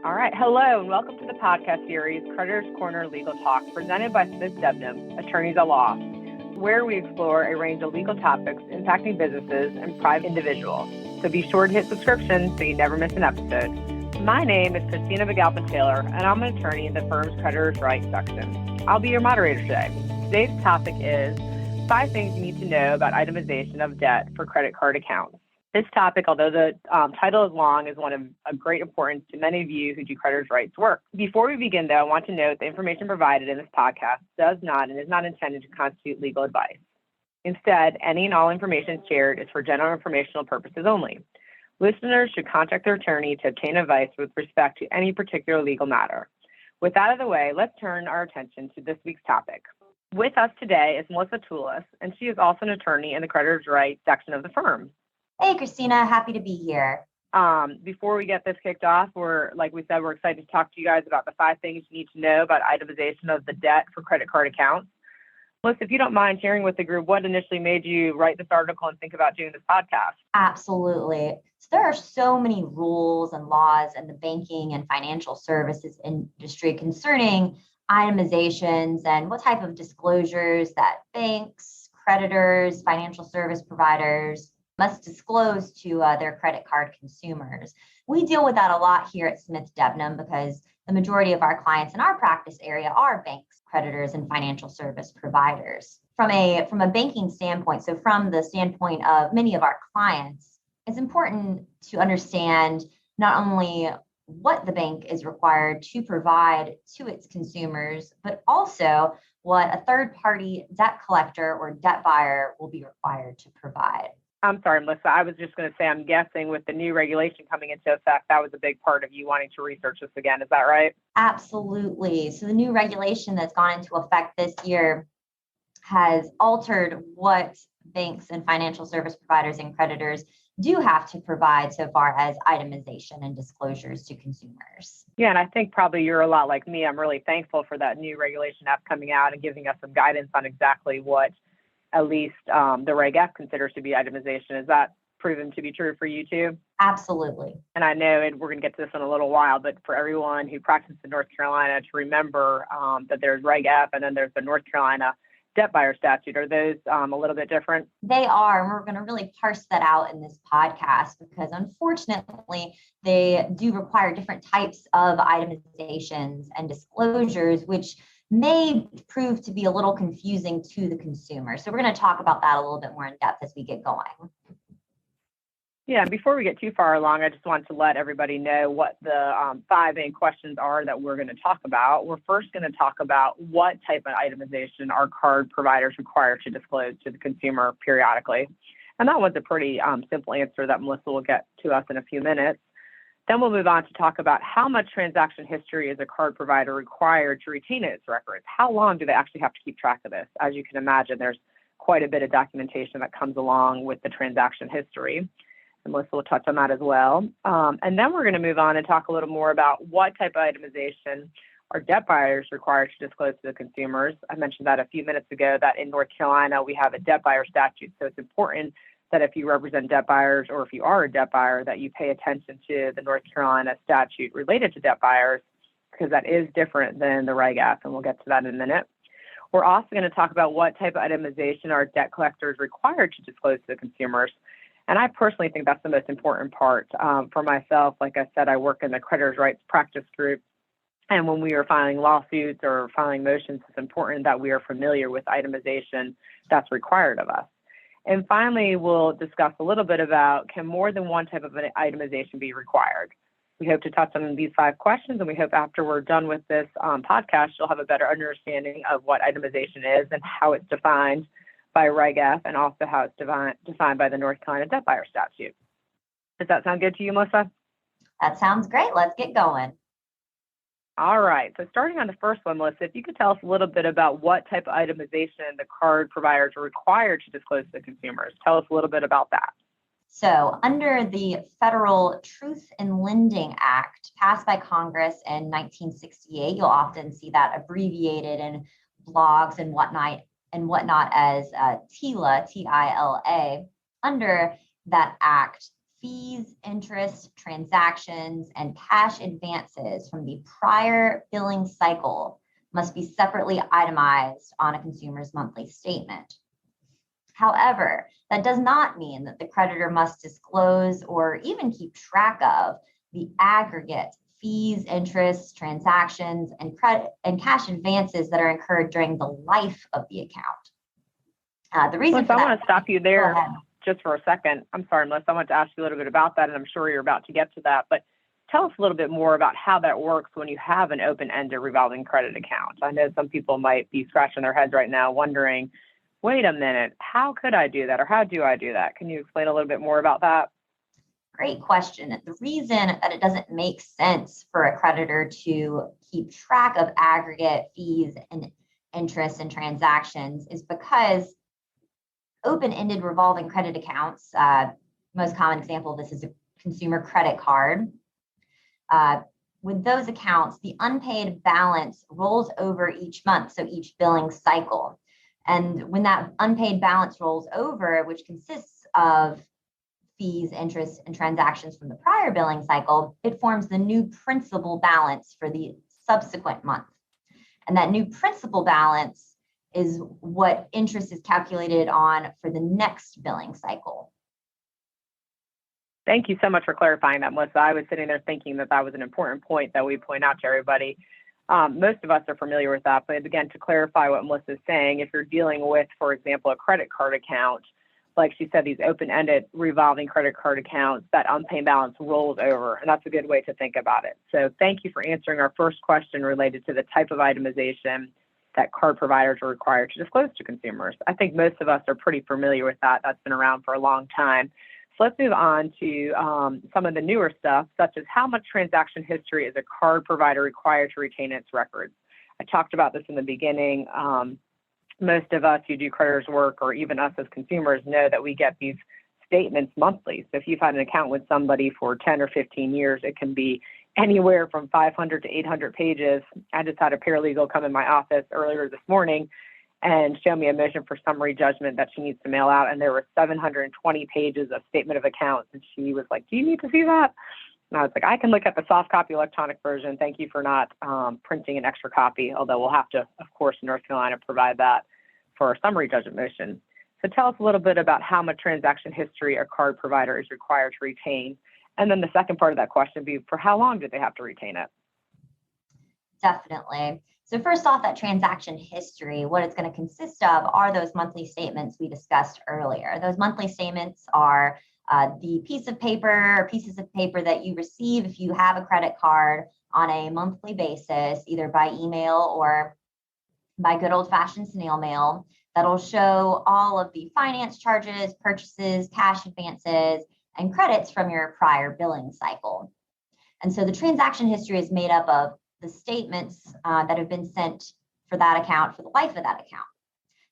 All right. Hello, and welcome to the podcast series, Creditors Corner Legal Talk, presented by Smith Debnam, Attorneys at Law, where we explore a range of legal topics impacting businesses and private individuals. So be sure to hit subscription so you never miss an episode. My name is Christina McAlpin Taylor, and I'm an attorney in the firm's Creditors Rights section. I'll be your moderator today. Today's topic is 5 things you need to know about itemization of debt for credit card accounts. This topic, although the title is long, is one of great importance to many of you who do creditors' rights work. Before we begin, though, I want to note the information provided in this podcast does not and is not intended to constitute legal advice. Instead, any and all information shared is for general informational purposes only. Listeners should contact their attorney to obtain advice with respect to any particular legal matter. With that out of the way, let's turn our attention to this week's topic. With us today is Melissa Tulis, and she is also an attorney in the creditors' rights section of the firm. Hey, Christina, happy to be here. Before we get this kicked off, we're excited to talk to you guys about the 5 things you need to know about itemization of the debt for credit card accounts. Melissa, if you don't mind sharing with the group, what initially made you write this article and think about doing this podcast? Absolutely. So there are so many rules and laws in the banking and financial services industry concerning itemizations and what type of disclosures that banks, creditors, financial service providers must disclose to their credit card consumers. We deal with that a lot here at Smith Debnam because the majority of our clients in our practice area are banks, creditors, and financial service providers. From a banking standpoint, so from the standpoint of many of our clients, it's important to understand not only what the bank is required to provide to its consumers, but also what a third-party debt collector or debt buyer will be required to provide. I'm sorry, Melissa. I was just going to say, I'm guessing with the new regulation coming into effect, that was a big part of you wanting to research this again. Is that right? Absolutely. So the new regulation that's gone into effect this year has altered what banks and financial service providers and creditors do have to provide so far as itemization and disclosures to consumers. Yeah, and I think probably you're a lot like me. I'm really thankful for that new regulation app coming out and giving us some guidance on exactly what at least the Reg F considers to be itemization. Is that proven to be true for you too? Absolutely. And I know, and we're going to get to this in a little while, but for everyone who practices in North Carolina to remember that there's Reg F and then there's the North Carolina debt buyer statute. Are those a little bit different? They are, and we're going to really parse that out in this podcast because unfortunately, they do require different types of itemizations and disclosures, which may prove to be a little confusing to the consumer. So we're going to talk about that a little bit more in depth as we get going. Yeah, before we get too far along, I just want to let everybody know what the 5 main questions are that we're going to talk about. We're first going to talk about what type of itemization our card providers require to disclose to the consumer periodically. And that one's a pretty simple answer that Melissa will get to us in a few minutes. Then we'll move on to talk about how much transaction history is a card provider required to retain in its records. How long do they actually have to keep track of this? As you can imagine, there's quite a bit of documentation that comes along with the transaction history. And Melissa will touch on that as well. And then we're going to move on and talk a little more about what type of itemization are debt buyers required to disclose to the consumers. I mentioned that a few minutes ago that in North Carolina, we have a debt buyer statute. So it's important that if you represent debt buyers or if you are a debt buyer, that you pay attention to the North Carolina statute related to debt buyers, because that is different than the Reg F, and we'll get to that in a minute. We're also going to talk about what type of itemization are debt collectors required to disclose to the consumers. And I personally think that's the most important part. For myself, like I said, I work in the Creditors Rights practice group. And when we are filing lawsuits or filing motions, it's important that we are familiar with itemization that's required of us. And finally, we'll discuss a little bit about, can more than one type of an itemization be required? We hope to touch on these 5 questions, and we hope after we're done with this podcast, you'll have a better understanding of what itemization is and how it's defined by Reg F, and also how it's defined by the North Carolina debt buyer statute. Does that sound good to you, Melissa? That sounds great. Let's get going. All right. So starting on the first one, Melissa, if you could tell us a little bit about what type of itemization the card providers are required to disclose to the consumers. Tell us a little bit about that. So under the Federal Truth in Lending Act passed by Congress in 1968, you'll often see that abbreviated in blogs and whatnot as TILA, T-I-L-A. Under that act, fees, interest, transactions, and cash advances from the prior billing cycle must be separately itemized on a consumer's monthly statement. However, that does not mean that the creditor must disclose or even keep track of the aggregate fees, interest, transactions, and credit and cash advances that are incurred during the life of the account. The reason Melissa, for that, I want to stop you there just for a second. I'm sorry, Melissa, I want to ask you a little bit about that, and I'm sure you're about to get to that, but tell us a little bit more about how that works when you have an open-ended revolving credit account. I know some people might be scratching their heads right now wondering, wait a minute, how could I do that, or how do I do that? Can you explain a little bit more about that? Great question. The reason that it doesn't make sense for a creditor to keep track of aggregate fees and interest and transactions is because open-ended revolving credit accounts, most common example of this is a consumer credit card. With those accounts, the unpaid balance rolls over each month, so each billing cycle. And when that unpaid balance rolls over, which consists of fees, interest, and transactions from the prior billing cycle, it forms the new principal balance for the subsequent month. And that new principal balance is what interest is calculated on for the next billing cycle. Thank you so much for clarifying that, Melissa. I was sitting there thinking that that was an important point that we point out to everybody. Most of us are familiar with that, but again, to clarify what Melissa is saying, if you're dealing with, for example, a credit card account, like she said, these open-ended revolving credit card accounts, that unpaid balance rolls over, and that's a good way to think about it. So thank you for answering our first question related to the type of itemization that card providers are required to disclose to consumers. I think most of us are pretty familiar with that. That's been around for a long time. So let's move on to some of the newer stuff, such as how much transaction history is a card provider required to retain its records. I talked about this in the beginning. Most of us who do creditors work, or even us as consumers, know that we get these statements monthly. So if you've had an account with somebody for 10 or 15 years, it can be anywhere from 500 to 800 pages. I just had a paralegal come in my office earlier this morning and show me a motion for summary judgment that she needs to mail out. And there were 720 pages of statement of accounts. And she was like, do you need to see that? And I was like, I can look at the soft copy electronic version. Thank you for not printing an extra copy, although we'll have to, of course, in North Carolina, provide that for our summary judgment motion. So tell us a little bit about how much transaction history a card provider is required to retain. And then the second part of that question would be, for how long do they have to retain it? Definitely. So first off, that transaction history, what it's going to consist of are those monthly statements we discussed earlier. Those monthly statements are the piece of paper or pieces of paper that you receive if you have a credit card on a monthly basis, either by email or by good old-fashioned snail mail, that'll show all of the finance charges, purchases, cash advances, and credits from your prior billing cycle. And so the transaction history is made up of the statements that have been sent for that account for the life of that account.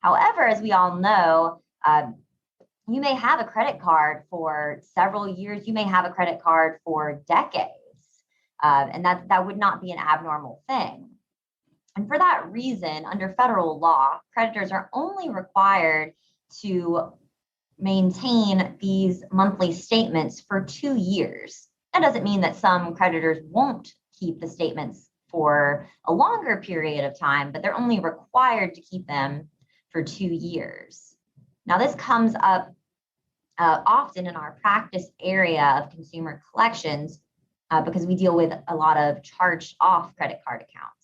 However, as we all know, you may have a credit card for several years. You may have a credit card for decades, and that would not be an abnormal thing. And for that reason, under federal law, creditors are only required to maintain these monthly statements for 2 years. That doesn't mean that some creditors won't keep the statements for a longer period of time, but they're only required to keep them for 2 years. Now, this comes up often in our practice area of consumer collections because we deal with a lot of charged off credit card accounts.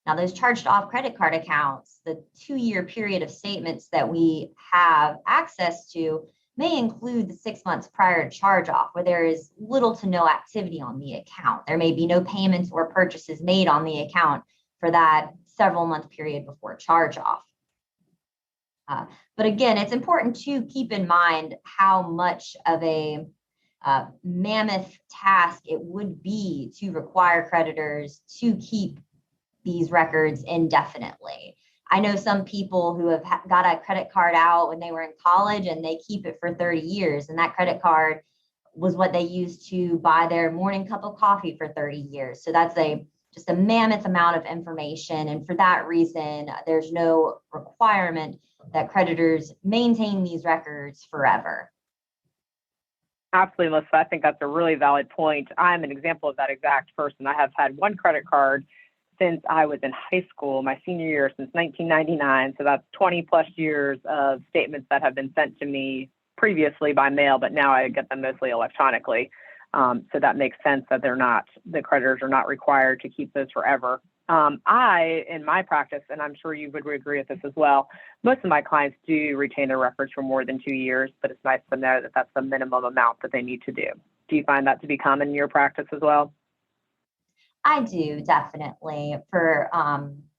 Now, those charged off credit card accounts, the 2-year period of statements that we have access to may include the 6 months prior to charge off, where there is little to no activity on the account. There may be no payments or purchases made on the account for that several month period before charge off. But again, it's important to keep in mind how much of a mammoth task it would be to require creditors to keep these records indefinitely. I know some people who have got a credit card out when they were in college and they keep it for 30 years. And that credit card was what they used to buy their morning cup of coffee for 30 years. So that's just a mammoth amount of information. And for that reason, there's no requirement that creditors maintain these records forever. Absolutely, Melissa. I think that's a really valid point. I'm an example of that exact person. I have had one credit card since I was in high school, my senior year, since 1999. So that's 20 plus years of statements that have been sent to me previously by mail, but now I get them mostly electronically. So that makes sense that the creditors are not required to keep those forever. In my practice, and I'm sure you would agree with this as well, most of my clients do retain their records for more than 2 years, but it's nice to know that that's the minimum amount that they need to do. Do you find that to be common in your practice as well? I do, definitely.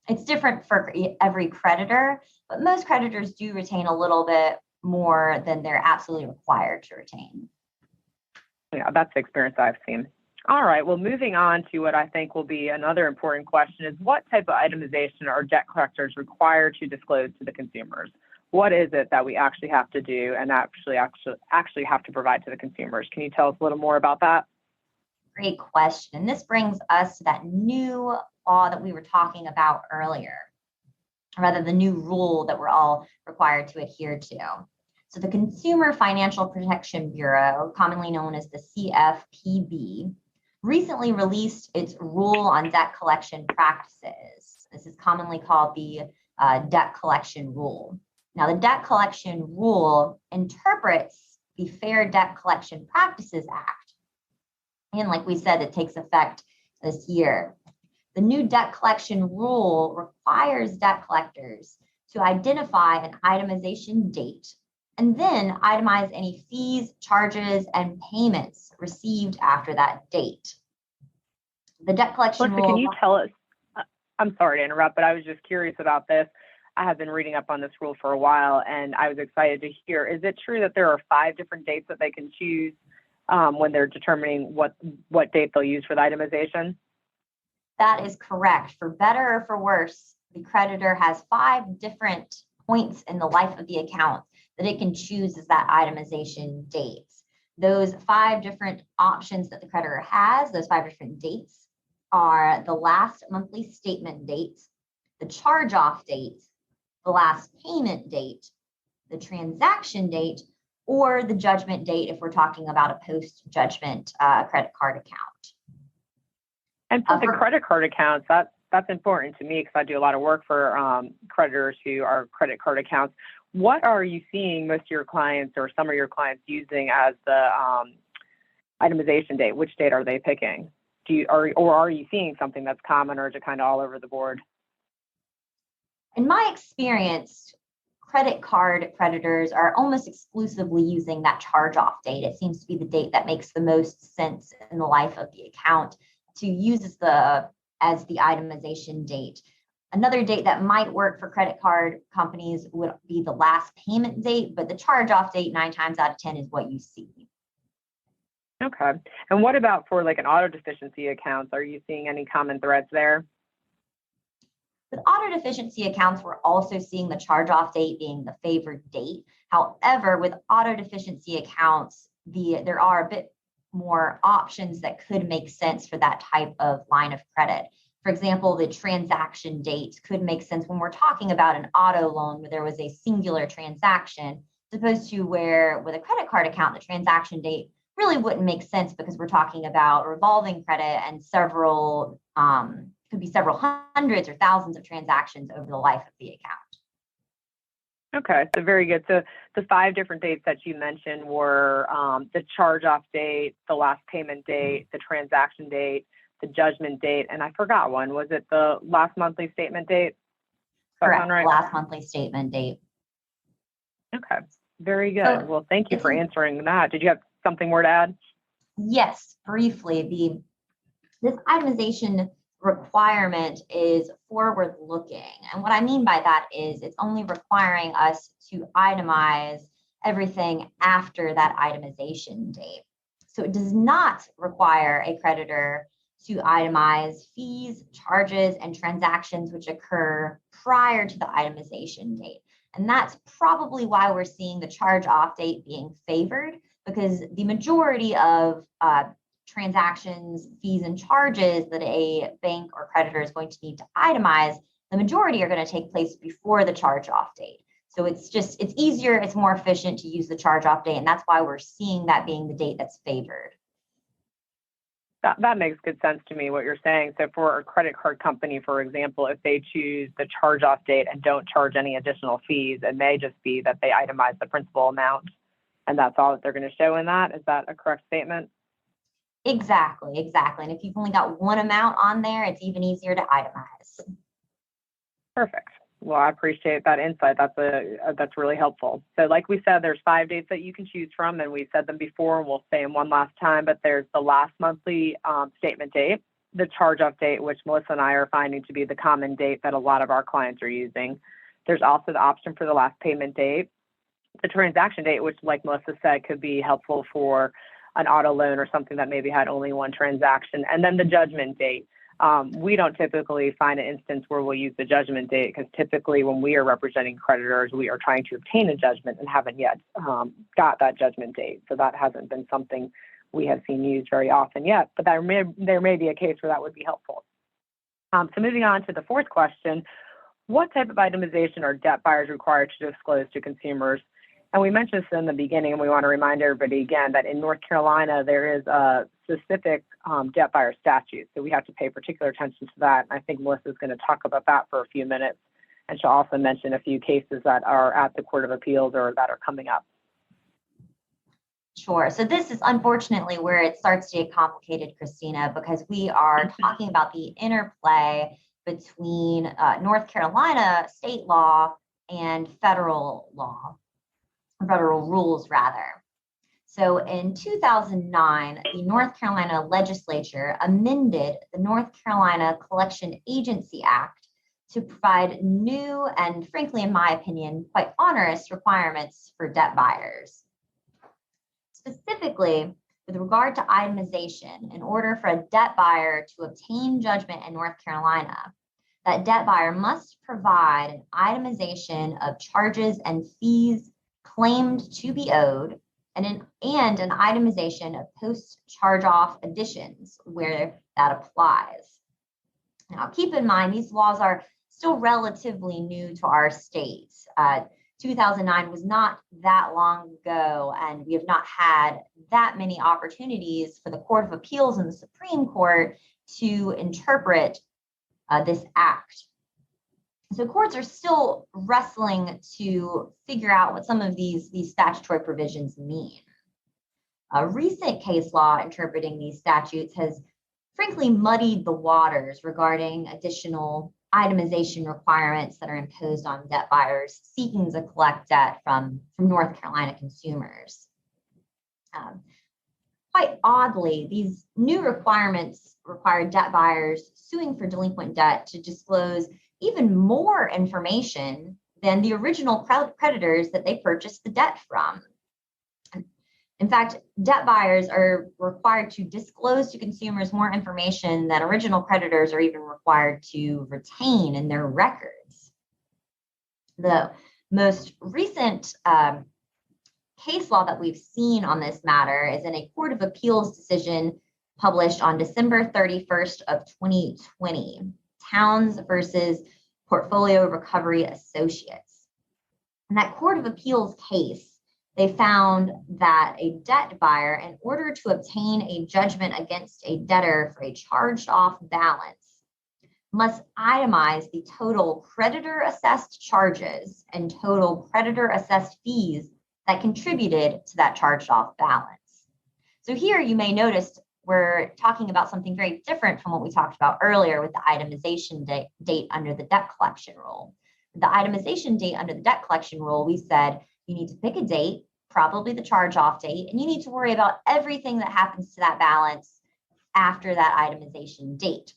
It's different for every creditor, but most creditors do retain a little bit more than they're absolutely required to retain. Yeah, that's the experience I've seen. All right, well, moving on to what I think will be another important question is what type of itemization are debt collectors required to disclose to the consumers? What is it that we actually have to do and actually have to provide to the consumers? Can you tell us a little more about that? Great question. And this brings us to that new law that we were talking about earlier, or rather the new rule that we're all required to adhere to. So the Consumer Financial Protection Bureau, commonly known as the CFPB, recently released its rule on debt collection practices. This is commonly called the debt collection rule. Now, the debt collection rule interprets the Fair Debt Collection Practices Act. And like we said, it takes effect this year. The new debt collection rule requires debt collectors to identify an itemization date and then itemize any fees, charges, and payments received after that date. The debt collection rule. Can you tell us? I'm sorry to interrupt, but I was just curious about this. I have been reading up on this rule for a while, and I was excited to hear. Is it true that there are 5 different dates that they can choose when they're determining what date they'll use for the itemization? That is correct. For better or for worse, the creditor has 5 different points in the life of the account that it can choose as that itemization dates. Those 5 different options that the creditor has, those 5 different dates, are the last monthly statement date, the charge-off date, the last payment date, the transaction date, or the judgment date if we're talking about a post-judgment credit card account. And for the credit card accounts, that's important to me because I do a lot of work for creditors who are credit card accounts. What are you seeing most of your clients or some of your clients using as the itemization date? Which date are they picking? Are you seeing something that's common, or is it kind of all over the board? In my experience, credit card creditors are almost exclusively using that charge-off date. It seems to be the date that makes the most sense in the life of the account to use as the itemization date. Another date that might work for credit card companies would be the last payment date, but the charge-off date 9 times out of 10 is what you see. Okay. And what about for like an auto deficiency accounts? Are you seeing any common threads there? With auto deficiency accounts, we're also seeing the charge-off date being the favored date. However, with auto deficiency accounts, there are a bit more options that could make sense for that type of line of credit. For example, the transaction date could make sense when we're talking about an auto loan where there was a singular transaction, as opposed to where with a credit card account, the transaction date really wouldn't make sense because we're talking about revolving credit and could be several hundreds or thousands of transactions over the life of the account. Okay, so very good. So the 5 different dates that you mentioned were the charge-off date, the last payment date, the transaction date, the judgment date, and I forgot one. Was it the last monthly statement date? Correct, right? Last monthly statement date. Okay, very good. Well, thank you for answering that. Did you have something more to add? Yes, briefly. This itemization requirement is forward-looking. And what I mean by that is it's only requiring us to itemize everything after that itemization date. So it does not require a creditor to itemize fees, charges, and transactions which occur prior to the itemization date. And that's probably why we're seeing the charge-off date being favored, because the majority of transactions, fees, and charges that a bank or creditor is going to need to itemize, the majority are going to take place before the charge-off date. So it's easier, it's more efficient to use the charge-off date, and that's why we're seeing that being the date that's favored. That makes good sense to me, what you're saying. So for a credit card company, for example, if they choose the charge-off date and don't charge any additional fees, it may just be that they itemize the principal amount, and that's all that they're going to show in that. Is that a correct statement? Exactly. And if you've only got one amount on there, it's even easier to itemize. Perfect. Well, I appreciate that insight. That's really helpful. So like we said, there's 5 dates that you can choose from, and we said them before, and we'll say them one last time, but there's the last monthly statement date, the charge-off date, which Melissa and I are finding to be the common date that a lot of our clients are using. There's also the option for the last payment date, the transaction date, which, like Melissa said, could be helpful for an auto loan or something that maybe had only one transaction, and then the judgment date. We don't typically find an instance where we'll use the judgment date, because typically when we are representing creditors, we are trying to obtain a judgment and haven't yet got that judgment date. So that hasn't been something we have seen used very often yet, but there may be a case where that would be helpful. So moving on to the fourth question, what type of itemization are debt buyers required to disclose to consumers? And we mentioned this in the beginning, and we want to remind everybody again that in North Carolina, there is a specific debt buyer statute. So we have to pay particular attention to that. And I think Melissa is going to talk about that for a few minutes. And she'll also mention a few cases that are at the Court of Appeals or that are coming up. Sure. So this is unfortunately where it starts to get complicated, Christina, because we are talking about the interplay between North Carolina state law and federal law. Federal rules, rather. So in 2009, the North Carolina legislature amended the North Carolina Collection Agency Act to provide new and, frankly, in my opinion, quite onerous requirements for debt buyers. Specifically, with regard to itemization, in order for a debt buyer to obtain judgment in North Carolina, that debt buyer must provide an itemization of charges and fees claimed to be owed, and an itemization of post-charge-off additions where that applies. Now, keep in mind, these laws are still relatively new to our state. 2009 was not that long ago, and we have not had that many opportunities for the Court of Appeals and the Supreme Court to interpret this act. So courts are still wrestling to figure out what some of these statutory provisions mean. A recent case law interpreting these statutes has frankly muddied the waters regarding additional itemization requirements that are imposed on debt buyers seeking to collect debt from North Carolina consumers. Quite oddly, these new requirements require debt buyers suing for delinquent debt to disclose even more information than the original creditors that they purchased the debt from. In fact, debt buyers are required to disclose to consumers more information than original creditors are even required to retain in their records. The most recent case law that we've seen on this matter is in a Court of Appeals decision published on December 31st of 2020. Towns versus Portfolio Recovery Associates. In that Court of Appeals case, they found that a debt buyer, in order to obtain a judgment against a debtor for a charged-off balance, must itemize the total creditor-assessed charges and total creditor-assessed fees that contributed to that charged-off balance. So here you may notice we're talking about something very different from what we talked about earlier with the itemization date under the debt collection rule. The itemization date under the debt collection rule, we said you need to pick a date, probably the charge-off date, and you need to worry about everything that happens to that balance after that itemization date.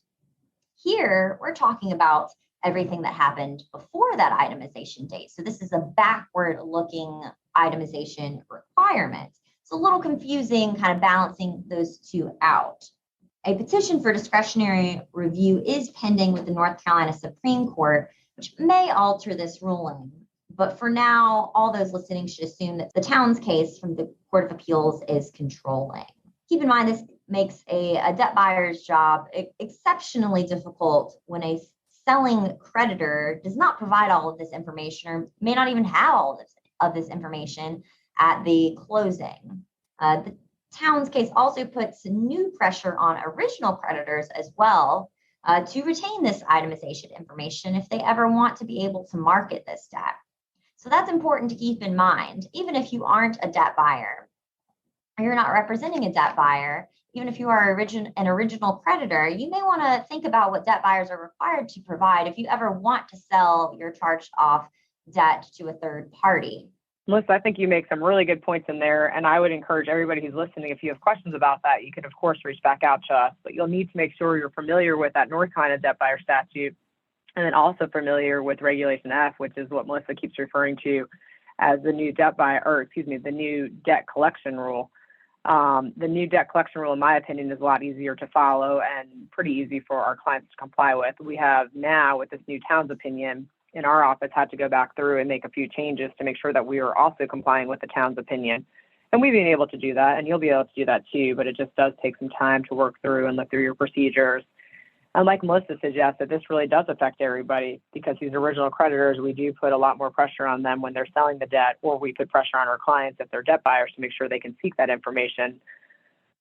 Here, we're talking about everything that happened before that itemization date. So this is a backward-looking itemization requirement. It's a little confusing, kind of balancing those two out. A petition for discretionary review is pending with the North Carolina Supreme Court, which may alter this ruling. But for now, all those listening should assume that the Towns case from the Court of Appeals is controlling. Keep in mind, this makes a debt buyer's job exceptionally difficult when a selling creditor does not provide all of this information or may not even have all of this information at the closing. The town's case also puts new pressure on original creditors as well to retain this itemization information if they ever want to be able to market this debt. So that's important to keep in mind. Even if you aren't a debt buyer, or you're not representing a debt buyer, even if you are an original creditor, you may want to think about what debt buyers are required to provide if you ever want to sell your charged off debt to a third party. Melissa, I think you make some really good points in there, and I would encourage everybody who's listening, if you have questions about that, you can, of course, reach back out to us, but you'll need to make sure you're familiar with that North Carolina debt buyer statute, and then also familiar with Regulation F, which is what Melissa keeps referring to as the new the new debt collection rule. The new debt collection rule, in my opinion, is a lot easier to follow and pretty easy for our clients to comply with. We have now, with this new town's opinion, in our office, had to go back through and make a few changes to make sure that we are also complying with the town's opinion. And we've been able to do that, and you'll be able to do that too, but it just does take some time to work through and look through your procedures. And like Melissa suggested, this really does affect everybody because these original creditors, we do put a lot more pressure on them when they're selling the debt, or we put pressure on our clients if they're debt buyers to make sure they can seek that information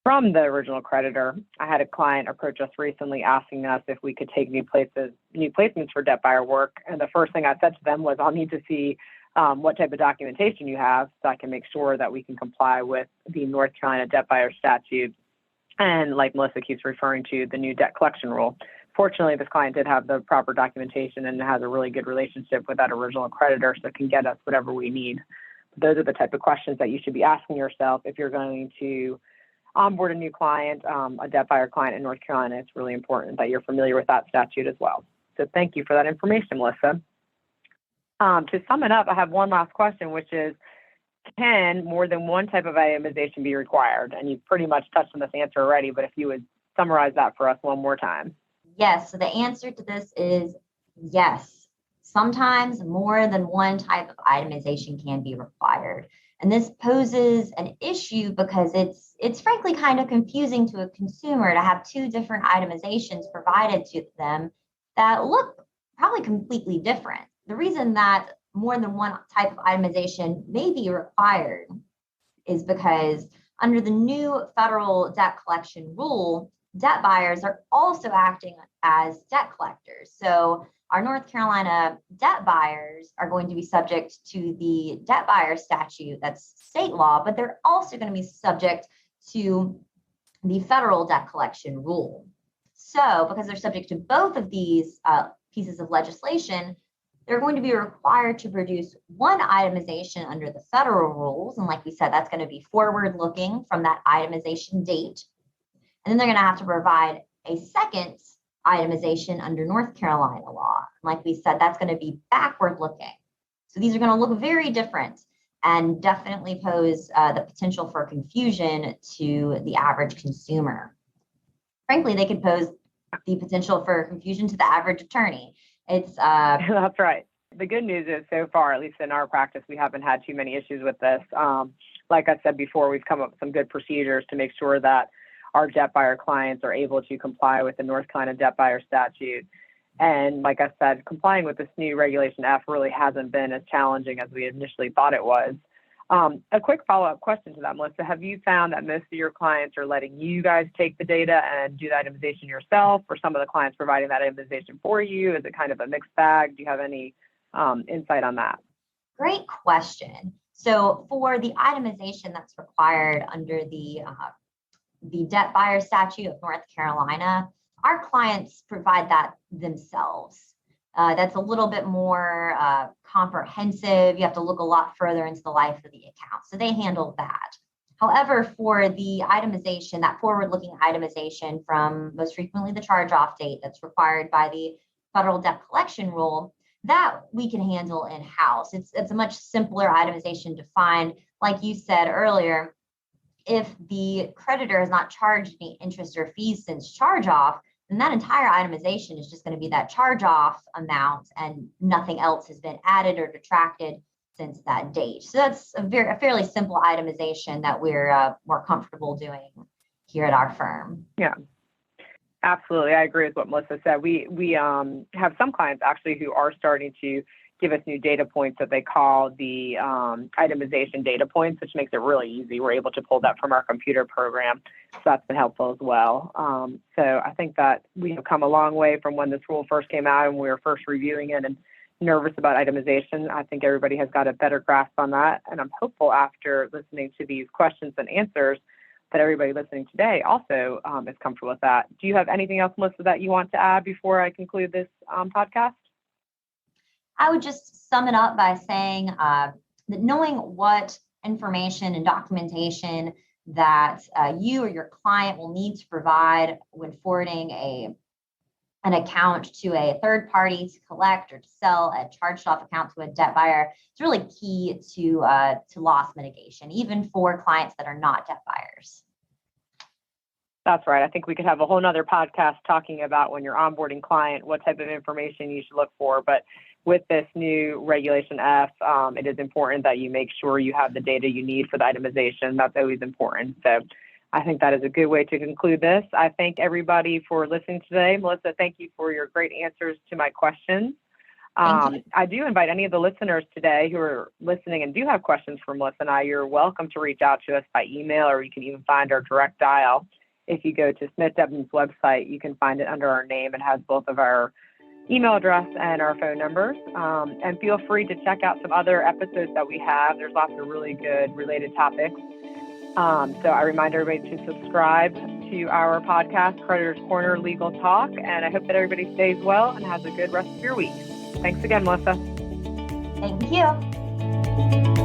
from the original creditor. I had a client approach us recently asking us if we could take new placements for debt buyer work. And the first thing I said to them was, I'll need to see what type of documentation you have so I can make sure that we can comply with the North Carolina debt buyer statute. And like Melissa keeps referring to, the new debt collection rule. Fortunately, this client did have the proper documentation and has a really good relationship with that original creditor, so it can get us whatever we need. Those are the type of questions that you should be asking yourself if you're going to onboard a new client, a debt buyer client in North Carolina. It's really important that you're familiar with that statute as well. So thank you for that information, Melissa. To sum it up, I have one last question, which is, can more than one type of itemization be required? And you've pretty much touched on this answer already, but if you would summarize that for us one more time. Yes, so the answer to this is yes. Sometimes more than one type of itemization can be required. And this poses an issue because it's frankly kind of confusing to a consumer to have two different itemizations provided to them that look probably completely different. The reason that more than one type of itemization may be required is because under the new federal debt collection rule, debt buyers are also acting as debt collectors. So our North Carolina debt buyers are going to be subject to the debt buyer statute, that's state law, but they're also going to be subject to the federal debt collection rule. So because they're subject to both of these pieces of legislation, they're going to be required to produce one itemization under the federal rules. And like we said, that's going to be forward-looking from that itemization date. And then they're going to have to provide a second itemization under North Carolina law. Like we said, that's going to be backward-looking. So these are going to look very different and definitely pose the potential for confusion to the average consumer. Frankly, they could pose the potential for confusion to the average attorney. It's That's right. The good news is so far, at least in our practice, we haven't had too many issues with this. Like I said before, we've come up with some good procedures to make sure that our debt buyer clients are able to comply with the North Carolina debt buyer statute. And like I said, complying with this new Regulation F really hasn't been as challenging as we initially thought it was. A quick follow-up question to that, Melissa. Have you found that most of your clients are letting you guys take the data and do the itemization yourself, or some of the clients providing that itemization for you? Is it kind of a mixed bag? Do you have any insight on that? Great question. So for the itemization that's required under the debt buyer statute of North Carolina, our clients provide that themselves. That's a little bit more comprehensive. You have to look a lot further into the life of the account. So they handle that. However, for the itemization, that forward-looking itemization from most frequently the charge-off date that's required by the federal debt collection rule, that we can handle in-house. It's a much simpler itemization to find. Like you said earlier, if the creditor has not charged any interest or fees since charge-off, then that entire itemization is just going to be that charge-off amount and nothing else has been added or detracted since that date. So that's a fairly simple itemization that we're more comfortable doing here at our firm. Yeah. Absolutely. I agree with what Melissa said. We have some clients actually who are starting to give us new data points that they call the itemization data points, which makes it really easy. We're able to pull that from our computer program. So that's been helpful as well. So I think that we have come a long way from when this rule first came out and we were first reviewing it and nervous about itemization. I think everybody has got a better grasp on that. And I'm hopeful after listening to these questions and answers that everybody listening today also is comfortable with that. Do you have anything else, Melissa, that you want to add before I conclude this podcast? I would just sum it up by saying that knowing what information and documentation that you or your client will need to provide when forwarding an account to a third party to collect or to sell a charged off account to a debt buyer is really key to loss mitigation, even for clients that are not debt buyers. That's right. I think we could have a whole nother podcast talking about when you're onboarding client, what type of information you should look for. But with this new Regulation F, it is important that you make sure you have the data you need for the itemization. That's always important. So I think that is a good way to conclude this. I thank everybody for listening today. Melissa, thank you for your great answers to my questions. I do invite any of the listeners today who are listening and do have questions for Melissa and I, you're welcome to reach out to us by email, or you can even find our direct dial. If you go to Smith Debnam's website, you can find it under our name. It has both of our email address and our phone numbers. And feel free to check out some other episodes that we have. There's lots of really good related topics. So I remind everybody to subscribe to our podcast, Creditors Corner Legal Talk. And I hope that everybody stays well and has a good rest of your week. Thanks again, Melissa. Thank you.